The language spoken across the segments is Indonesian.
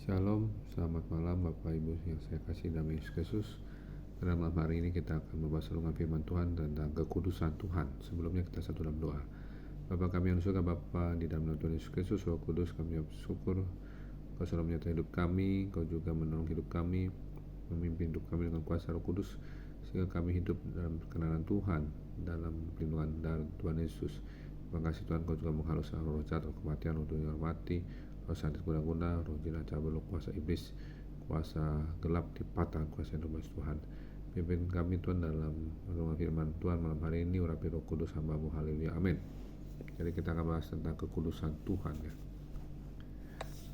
Shalom, selamat malam Bapak Ibu yang saya kasih dalam Yesus Kristus. Dalam malam hari ini kita akan membahas renungan firman Tuhan tentang kekudusan Tuhan. Sebelumnya kita satu dalam doa. Bapa kami yang surga, Bapa di dalam nama Tuhan Yesus Kristus, Roh Kudus, kami bersyukur Kau selalu menyertai hidup kami, Kau juga menolong hidup kami, memimpin hidup kami dengan kuasa Roh Kudus, sehingga kami hidup dalam kenalan Tuhan, dalam perlindungan dari Tuhan Yesus. Terima kasih Tuhan, Kau juga menghaluskan roh jahat, roh kematian, roh dunia mati, roh santet guna-guna, roh jinak cabul, kuasa iblis, kuasa gelap dipatahkan, kuasa yang rumah Tuhan. Pimpin kami Tuhan dalam renungan firman Tuhan malam hari ini, urapi Roh Kudus hamba-Mu, haleluya, amin. Jadi kita akan bahas tentang kekudusan Tuhan ya.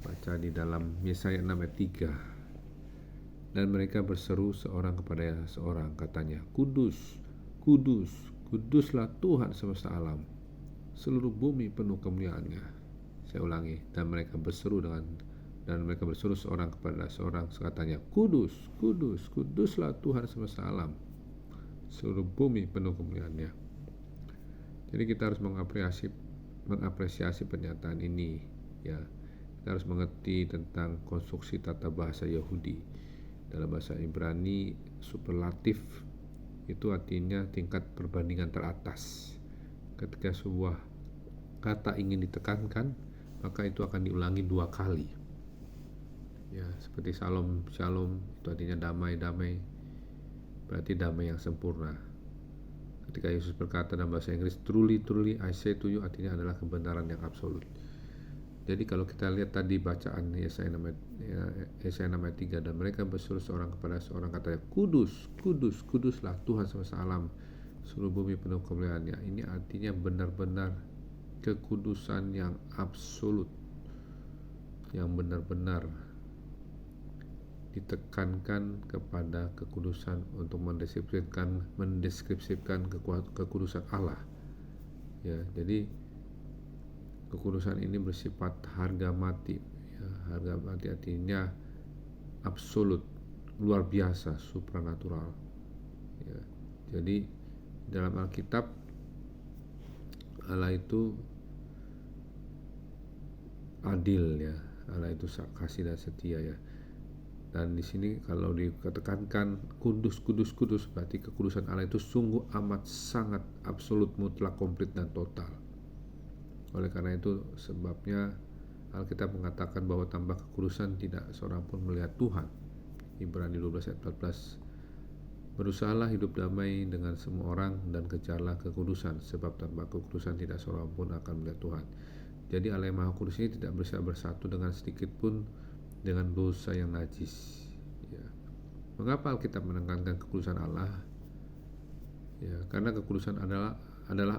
Baca di dalam Yesaya 6 ayat 3. Dan mereka berseru seorang kepada seorang, katanya, Kudus, kudus, kuduslah Tuhan semesta alam, seluruh bumi penuh kemuliaan-Nya. Saya ulangi, dan mereka berseru seorang kepada seorang, katanya, Kudus, kudus, kuduslah Tuhan semesta alam, seluruh bumi penuh kemuliaan-Nya. Jadi kita harus mengapresiasi pernyataan ini ya. Kita harus mengerti tentang konstruksi tata bahasa Yahudi. Dalam bahasa Ibrani, superlatif itu artinya tingkat perbandingan teratas. Ketika sebuah kata ingin ditekankan, maka itu akan diulangi 2 kali. Ya, seperti shalom, shalom itu artinya damai, damai. Berarti damai yang sempurna. Ketika Yesus berkata dalam bahasa Inggris, truly, truly, I say to you, artinya adalah kebenaran yang absolut. Jadi kalau kita lihat tadi bacaan Yesaya 6 ayat 3, dan mereka berseru seorang kepada seorang, katanya, Kudus, kudus, kuduslah Tuhan semesta alam, seluruh bumi penuh kemuliaan-Nya. Ini artinya benar-benar kekudusan yang absolut, yang benar-benar ditekankan kepada kekudusan untuk mendeskripsikan kekudusan Allah. Ya, jadi kekudusan ini bersifat harga mati. Ya, harga mati artinya absolut, luar biasa, supranatural. Ya, jadi dalam Alkitab Allah itu adil ya, Allah itu kasih dan setia ya. Dan di sini kalau ditekankan kudus, kudus, kudus, berarti kekudusan Allah itu sungguh amat sangat absolut, mutlak, komplit dan total. Oleh karena itu sebabnya Alkitab mengatakan bahwa tanpa kekudusan tidak seorang pun melihat Tuhan. Ibrani 12 ayat 14. Berusahalah hidup damai dengan semua orang dan kejarlah kekudusan, sebab tanpa kekudusan tidak seorang pun akan melihat Tuhan. Jadi Allah yang Maha Kudus ini tidak bisa bersatu dengan sedikit pun dengan dosa yang najis. Ya. Mengapa Alkitab menekankan kekudusan Allah? Ya, karena kekudusan adalah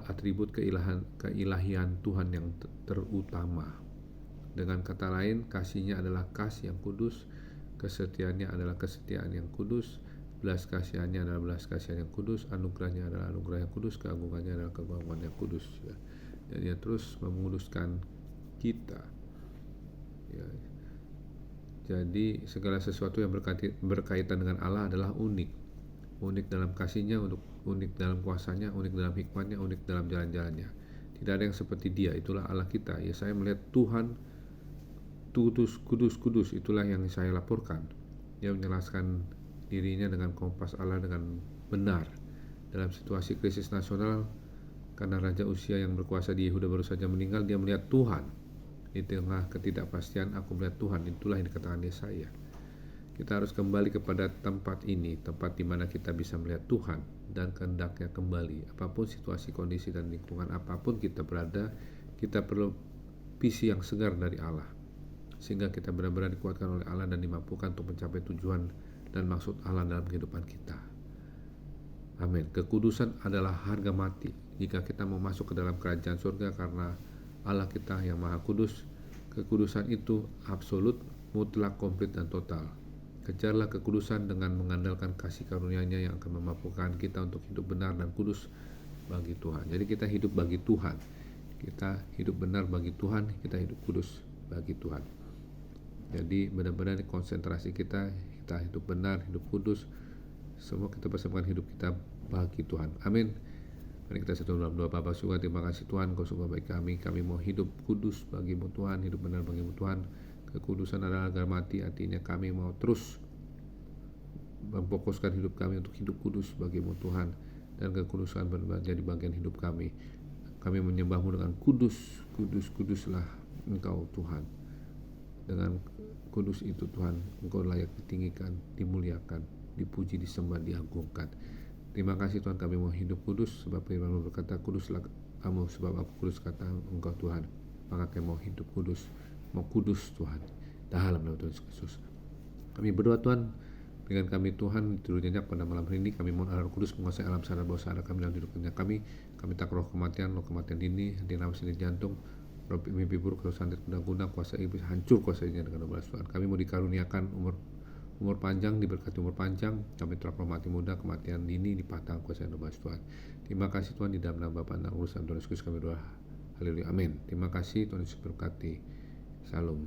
atribut keilahian Tuhan yang terutama. Dengan kata lain, kasih-Nya adalah kasih yang kudus, kesetiaannya adalah kesetiaan yang kudus, belas kasihan-Nya adalah belas kasihan yang kudus, anugerah-Nya adalah anugerah yang kudus, keagungan-Nya adalah keagungan yang kudus. Ya. Dan Dia terus menguduskan kita. Ya. Jadi segala sesuatu yang berkaitan dengan Allah adalah unik dalam kasih-Nya, unik dalam kuasa-Nya, unik dalam hikmat-Nya, unik dalam jalan-jalan-Nya. Tidak ada yang seperti Dia, itulah Allah kita. Ya, saya melihat Tuhan kudus, kudus, kudus, itulah yang saya laporkan. Dia menjelaskan dirinya dengan kompas Allah dengan benar. Dalam situasi krisis nasional, karena Raja Usia yang berkuasa di Yehuda baru saja meninggal, dia melihat Tuhan. Di tengah ketidakpastian, aku melihat Tuhan. Itulah yang dikatakan Yesaya. Kita harus kembali kepada tempat ini, tempat di mana kita bisa melihat Tuhan dan kehendak-Nya kembali. Apapun situasi, kondisi, dan lingkungan apapun kita berada, kita perlu visi yang segar dari Allah, sehingga kita benar-benar dikuatkan oleh Allah dan dimampukan untuk mencapai tujuan dan maksud Allah dalam kehidupan kita. Amin. Kekudusan adalah harga mati. Jika kita mau masuk ke dalam kerajaan surga karena Allah kita yang Maha Kudus, kekudusan itu absolut, mutlak, komplit, dan total. Kejarlah kekudusan dengan mengandalkan kasih karunia-Nya yang akan memampukan kita untuk hidup benar dan kudus bagi Tuhan. Jadi kita hidup bagi Tuhan, kita hidup benar bagi Tuhan, kita hidup kudus bagi Tuhan. Jadi benar-benar konsentrasi kita hidup benar, hidup kudus, semua kita persembahkan hidup kita bagi Tuhan. Amin. Mari kita satu dalam doa. Bapa surga, terima kasih Tuhan, Kau sungguh baik kami mau hidup kudus bagimu Tuhan, hidup benar bagimu Tuhan. Kekudusan adalah harga mati, artinya kami mau terus memfokuskan hidup kami untuk hidup kudus bagimu Tuhan, dan kekudusan menjadi bagian hidup kami. Kami menyembahmu dengan kudus, kudus, kuduslah Engkau Tuhan. Dengan kudus itu Tuhan, Engkau layak ditinggikan, dimuliakan, dipuji, disembah, diagungkan. Terima kasih Tuhan, kami mau hidup kudus, sebab firman-Mu berkata, kuduslah kamu sebab aku kudus, kata Engkau Tuhan. Maka kami mau hidup kudus, mau kudus Tuhan, dalam nama Tuhan Yesus Kristus. Kami berdoa Tuhan, dengan kami Tuhan tidur nyenyak pada malam hari ini. Kami mohon Allah Kudus menguasai alam sadar bawah sadar kami dalam hidup kami. Kami tak roh kematian dini, henti nafas, henti jantung, roh mimpi buruk, roh santet, guna-guna, kuasa iblis, hancur kuasanya dengan belas Tuhan. Kami mau dikaruniakan umur panjang, diberkati umur panjang. Kami telah mati muda, kematian dini dipatang kuasa belas Tuhan. Terima kasih Tuhan, di dalam nama Bapa dan urusan Tuhan Yesus kami berdoa. Haleluya, amin. Terima kasih Tuhan Yesus berkati. Salam.